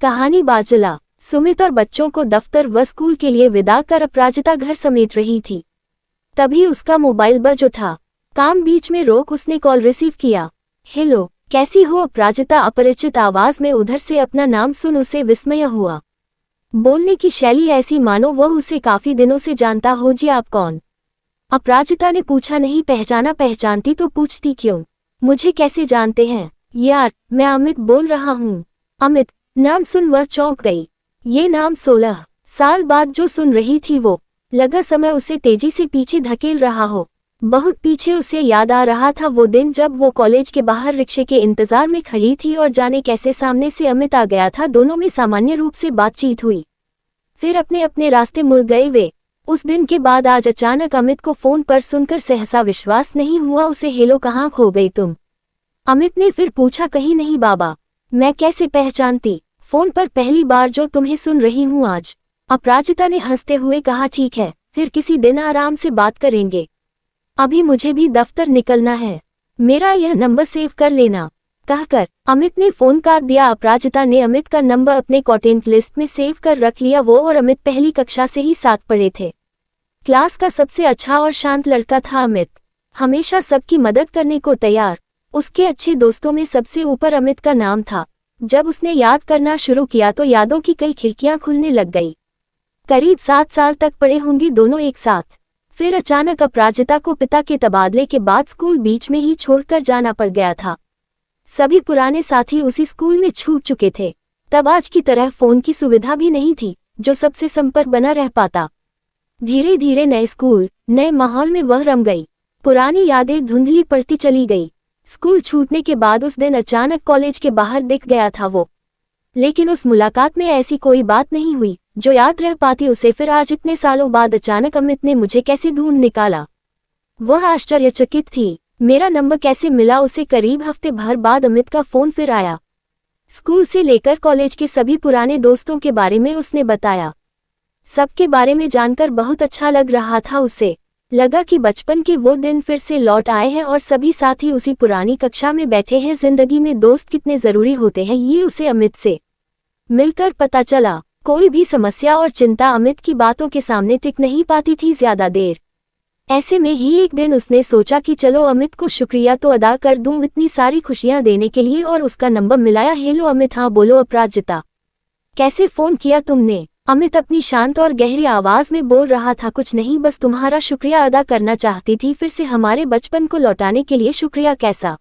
कहानी बाचला। सुमित और बच्चों को दफ्तर व स्कूल के लिए विदा कर अपराजिता घर समेट रही थी। तभी उसका मोबाइल बज उठा। काम बीच में रोक उसने कॉल रिसीव किया। हेलो, कैसी हो अपराजिता? अपरिचित आवाज में उधर से अपना नाम सुन उसे विस्मय हुआ। बोलने की शैली ऐसी मानो वह उसे काफी दिनों से जानता हो। जी आप कौन? अपराजिता ने पूछा। नहीं पहचाना? पहचानती तो पूछती क्यों? मुझे कैसे जानते हैं? यार, मैं अमित बोल रहा हूँ। अमित नाम सुन वह चौंक गई। ये नाम 16 साल बाद जो सुन रही थी वो लगा समय उसे तेजी से पीछे धकेल रहा हो। बहुत पीछे उसे याद आ रहा था वो दिन जब वो कॉलेज के बाहर रिक्शे के इंतजार में खड़ी थी और जाने कैसे सामने से अमित आ गया था। दोनों में सामान्य रूप से बातचीत हुई, फिर अपने अपने रास्ते मुड़ गए वे। उस दिन के बाद आज अचानक अमित को फोन पर सुनकर सहसा विश्वास नहीं हुआ उसे। हेलो, कहाँ खो गई तुम? अमित ने फिर पूछा। कहीं नहीं बाबा, मैं कैसे पहचानती? फोन पर पहली बार जो तुम्हें सुन रही हूँ आज। अपराजिता ने हंसते हुए कहा। ठीक है, फिर किसी दिन आराम से बात करेंगे। अभी मुझे भी दफ्तर निकलना है। मेरा यह नंबर सेव कर लेना। कहकर अमित ने फोन काट दिया। अपराजिता ने अमित का नंबर अपने कॉन्टैक्ट लिस्ट में सेव कर रख लिया। वो और अमित पहली कक्षा से ही साथ पढ़े थे। क्लास का सबसे अच्छा और शांत लड़का था अमित, हमेशा सबकी मदद करने को तैयार। उसके अच्छे दोस्तों में सबसे ऊपर अमित का नाम था। जब उसने याद करना शुरू किया तो यादों की कई खिड़कियां खुलने लग गई। करीब 7 साल तक पढ़े होंगे दोनों एक साथ। फिर अचानक अपराजिता को पिता के तबादले के बाद स्कूल बीच में ही छोड़कर जाना पड़ गया था। सभी पुराने साथी उसी स्कूल में छूट चुके थे। तब आज की तरह फोन की सुविधा भी नहीं थी जो सबसे संपर्क बना रह पाता। धीरे धीरे नए स्कूल, नए माहौल में वह रम गई। पुरानी यादें धुंधली पड़ती चली गई। स्कूल छूटने के बाद उस दिन अचानक कॉलेज के बाहर दिख गया था वो। लेकिन उस मुलाकात में ऐसी कोई बात नहीं हुई जो याद रह पाती उसे। फिर आज इतने सालों बाद अचानक अमित ने मुझे कैसे ढूंढ निकाला? वह आश्चर्यचकित थी। मेरा नंबर कैसे मिला उसे? करीब हफ्ते भर बाद अमित का फोन फिर आया। स्कूल से लेकर कॉलेज के सभी पुराने दोस्तों के बारे में उसने बताया। सबके बारे में जानकर बहुत अच्छा लग रहा था उसे। लगा कि बचपन के वो दिन फिर से लौट आए हैं और सभी साथी उसी पुरानी कक्षा में बैठे हैं। जिंदगी में दोस्त कितने जरूरी होते हैं ये उसे अमित से मिलकर पता चला। कोई भी समस्या और चिंता अमित की बातों के सामने टिक नहीं पाती थी ज्यादा देर। ऐसे में ही एक दिन उसने सोचा कि चलो अमित को शुक्रिया तो अदा कर दूं इतनी सारी खुशियां देने के लिए, और उसका नंबर मिलाया। हेलो अमित। हाँ बोलो अपराजिता, कैसे फोन किया तुमने? अमित अपनी शांत और गहरी आवाज में बोल रहा था। कुछ नहीं, बस तुम्हारा शुक्रिया अदा करना चाहती थी, फिर से हमारे बचपन को लौटाने के लिए। शुक्रिया कैसा?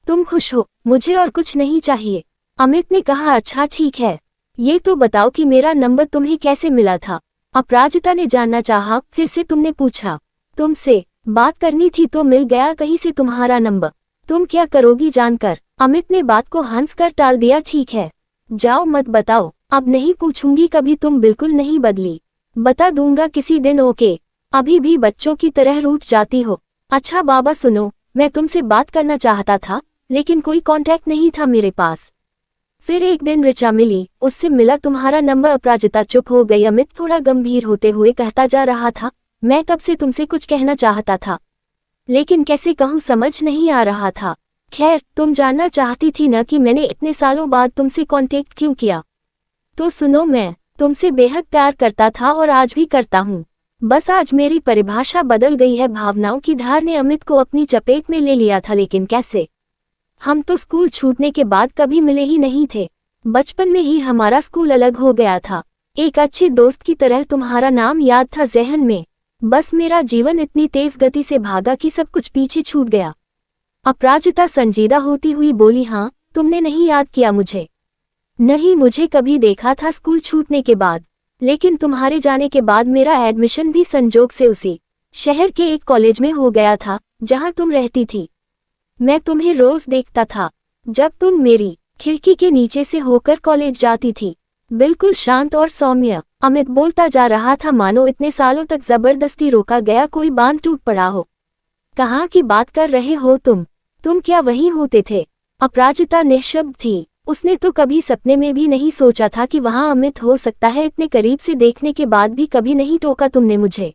तुम खुश हो? मुझे और कुछ नहीं चाहिए। अमित ने कहा। अच्छा ठीक है, ये तो बताओ कि मेरा नंबर तुम्हें कैसे मिला था? अपराजिता ने जानना चाहा। फिर से तुमने पूछा? तुमसे बात करनी थी तो मिल गया कहीं से तुम्हारा नंबर। तुम क्या करोगी जानकर? अमित ने बात को हंसकर टाल दिया। ठीक है, जाओ मत बताओ, अब नहीं पूछूंगी कभी। तुम बिल्कुल नहीं बदली। बता दूंगा किसी दिन। ओके, अभी भी बच्चों की तरह रूठ जाती हो। अच्छा बाबा सुनो, मैं तुमसे बात करना चाहता था लेकिन कोई कांटेक्ट नहीं था मेरे पास। फिर एक दिन ऋचा मिली, उससे मिला तुम्हारा नंबर। अपराजिता चुप हो गई। अमित थोड़ा गंभीर होते हुए कहता जा रहा था। मैं कब से तुमसे कुछ कहना चाहता था लेकिन कैसे कहूँ समझ नहीं आ रहा था। खैर, तुम जानना चाहती थी न कि मैंने इतने सालों बाद तुमसे कांटेक्ट क्यों किया? तो सुनो, मैं तुमसे बेहद प्यार करता था और आज भी करता हूँ। बस आज मेरी परिभाषा बदल गई है। भावनाओं की धार ने अमित को अपनी चपेट में ले लिया था। लेकिन कैसे? हम तो स्कूल छूटने के बाद कभी मिले ही नहीं थे। बचपन में ही हमारा स्कूल अलग हो गया था। एक अच्छे दोस्त की तरह तुम्हारा नाम याद था ज़हन में। बस मेरा जीवन इतनी तेज गति से भागा कि सब कुछ पीछे छूट गया। अपराजिता संजीदा होती हुई बोली। हाँ, तुमने नहीं याद किया मुझे? नहीं, मुझे कभी देखा था स्कूल छूटने के बाद, लेकिन तुम्हारे जाने के बाद मेरा एडमिशन भी संजोग से उसी शहर के एक कॉलेज में हो गया था जहां तुम रहती थी। मैं तुम्हें रोज देखता था जब तुम मेरी खिड़की के नीचे से होकर कॉलेज जाती थी। बिल्कुल शांत और सौम्य। अमित बोलता जा रहा था मानो इतने सालों तक जबरदस्ती रोका गया कोई बांध टूट पड़ा हो। कहाँ की बात कर रहे हो तुम क्या वहीं होते थे? अपराजिता निःशब्द थी। उसने तो कभी सपने में भी नहीं सोचा था कि वहां अमित हो सकता है। इतने करीब से देखने के बाद भी कभी नहीं टोका तुमने मुझे।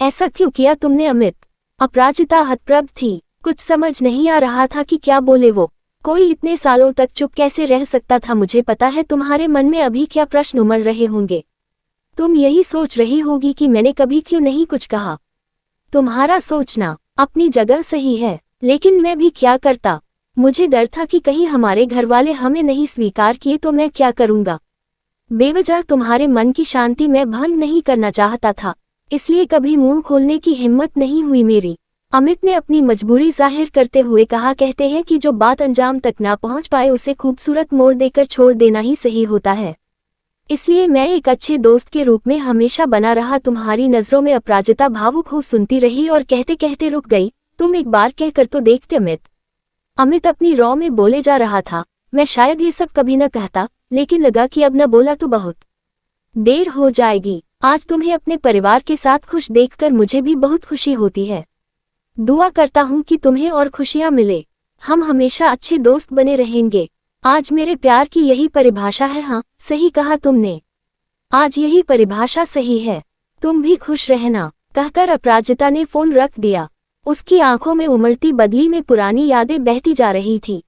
ऐसा क्यों किया तुमने अमित? अपराजिता हतप्रभ थी। कुछ समझ नहीं आ रहा था कि क्या बोले वो। कोई इतने सालों तक चुप कैसे रह सकता था। मुझे पता है तुम्हारे मन में अभी क्या प्रश्न उमड़ रहे होंगे। तुम यही सोच रही होगी कि मैंने कभी क्यों नहीं कुछ कहा। तुम्हारा सोचना अपनी जगह सही है, लेकिन मैं भी क्या करता। मुझे डर था कि कहीं हमारे घरवाले हमें नहीं स्वीकार किए तो मैं क्या करूंगा। बेवजह तुम्हारे मन की शांति मैं भंग नहीं करना चाहता था, इसलिए कभी मुंह खोलने की हिम्मत नहीं हुई मेरी। अमित ने अपनी मजबूरी जाहिर करते हुए कहा, कहते हैं कि जो बात अंजाम तक ना पहुंच पाए उसे खूबसूरत मोड़ देकर छोड़ देना ही सही होता है। इसलिए मैं एक अच्छे दोस्त के रूप में हमेशा बना रहा। तुम्हारी नजरों में अपराजिता भावुक हो सुनती रही और कहते कहते रुक गई। तुम एक बार कहकर तो देखते अमित। अमित अपनी रौ में बोले जा रहा था। मैं शायद ये सब कभी न कहता, लेकिन लगा कि अब न बोला तो बहुत देर हो जाएगी। आज तुम्हें अपने परिवार के साथ खुश देखकर मुझे भी बहुत खुशी होती है। दुआ करता हूँ कि तुम्हें और खुशियाँ मिले। हम हमेशा अच्छे दोस्त बने रहेंगे। आज मेरे प्यार की यही परिभाषा है। हाँ, सही कहा तुमने, आज यही परिभाषा सही है। तुम भी खुश रहना, कहकर अपराजिता ने फोन रख दिया। उसकी आंखों में उमड़ती बदली में पुरानी यादें बहती जा रही थी।